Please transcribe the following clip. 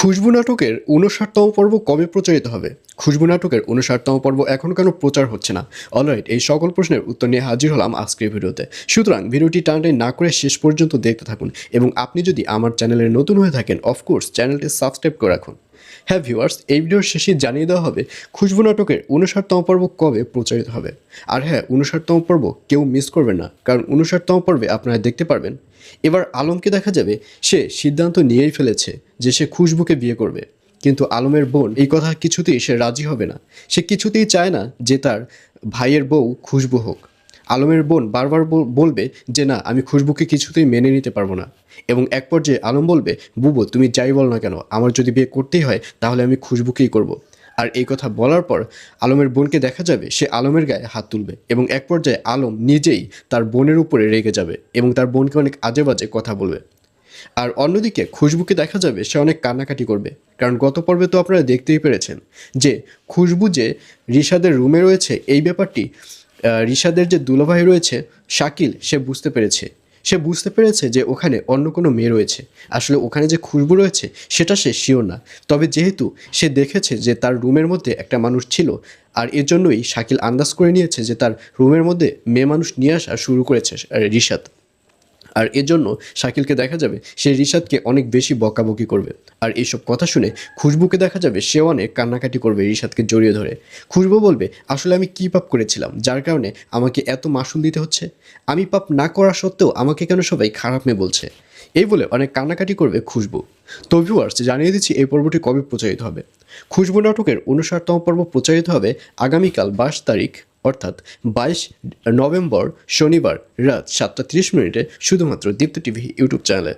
খুশবু নাটকের ৫৯তম পর্ব কবে প্রচারিত হবে? খুশবু নাটকের ৫৯তম পর্ব এখন কেন প্রচার হচ্ছে না? অলরাইট, এই সকল প্রশ্নের উত্তর নিয়ে হাজির হলাম আজকের ভিডিওতে। সুতরাং ভিডিওটি টানাটানি না করে শেষ পর্যন্ত দেখতে থাকুন এবং আপনি যদি আমার চ্যানেলে নতুন হয়ে থাকেন অফকোর্স চ্যানেলটি সাবস্ক্রাইব করে রাখুন। হ্যাঁ ভিউয়ার্স, এই ভিডিওর শেষে জানিয়ে দেওয়া হবে খুশবু নাটকের ৫৯তম পর্ব কবে প্রচারিত হবে। আর হ্যাঁ, ৫৯তম পর্ব কেউ মিস করবেন না, কারণ ৫৯তম পর্বে আপনারা দেখতে পারবেন এবার আলমকে দেখা যাবে সে সিদ্ধান্ত নিয়েই ফেলেছে যে সে খুশবুকে বিয়ে করবে। কিন্তু আলমের বোন এই কথা কিছুতেই সে রাজি হবে না। সে কিছুতেই চায় না যে তার ভাইয়ের বউ খুশবু হোক। আলমের বোন বারবার বলবে যে না, আমি খুশবুকে কিছুতেই মেনে নিতে পারবো না। এবং এক পর্যায়ে আলম বলবে, বুবু তুমি যাই বল না কেন, আমার যদি বিয়ে করতেই হয় তাহলে আমি খুশবুকেই করব। আর এই কথা বলার পর আলমের বোনকে দেখা যাবে সে আলমের গায়ে হাত তুলবে এবং এক পর্যায়ে আলম নিজেই তার বোনের উপরে রেগে যাবে এবং তার বোনকে অনেক আজে বাজে কথা বলবে। আর অন্যদিকে খুশবুকে দেখা যাবে সে অনেক কান্নাকাটি করবে, কারণ গত পর্বে তো আপনারা দেখতেই পেরেছেন যে খুশবু যে রিশাদের রুমে রয়েছে এই ব্যাপারটি রিশাদের যে দুলাভাই রয়েছে শাকিল সে বুঝতে পেরেছে যে ওখানে অন্য কোনো মেয়ে রয়েছে। আসলে ওখানে যে খুশবু রয়েছে সেটা সে শিওর না, তবে যেহেতু সে দেখেছে যে তার রুমের মধ্যে একটা মানুষ ছিল, আর এর জন্যই শাকিল আন্দাজ করে নিয়েছে যে তার রুমের মধ্যে মেয়ে মানুষ নিয়ে আসা শুরু করেছে রিশাদ। আর এর জন্য শাকিলকে দেখা যাবে সে রিশাদকে অনেক বেশি বকাবকি করবে। আর এইসব কথা শুনে খুশবুকে দেখা যাবে সে অনেক কান্নাকাটি করবে রিশাদকে জড়িয়ে ধরে। খুশবু বলবে, আসলে আমি কী পাপ করেছিলাম যার কারণে আমাকে এত মাসুল দিতে হচ্ছে? আমি পাপ না করা সত্ত্বেও আমাকে কেন সবাই খারাপ মেয়ে বলছে? এই বলে অনেক কান্নাকাটি করবে খুশবু। তো ভিউয়ার্স, জানিয়ে দিচ্ছি এই পর্বটি কবে প্রচারিত হবে। খুশবু নাটকের ৫৯তম পর্ব প্রচারিত হবে আগামীকাল ২২ তারিখ, অর্থাৎ ২২ নভেম্বর শনিবার রাত ৭টা ৩০ মিনিটে শুধুমাত্র দীপ্ত টিভি ইউটিউব চ্যানেলে।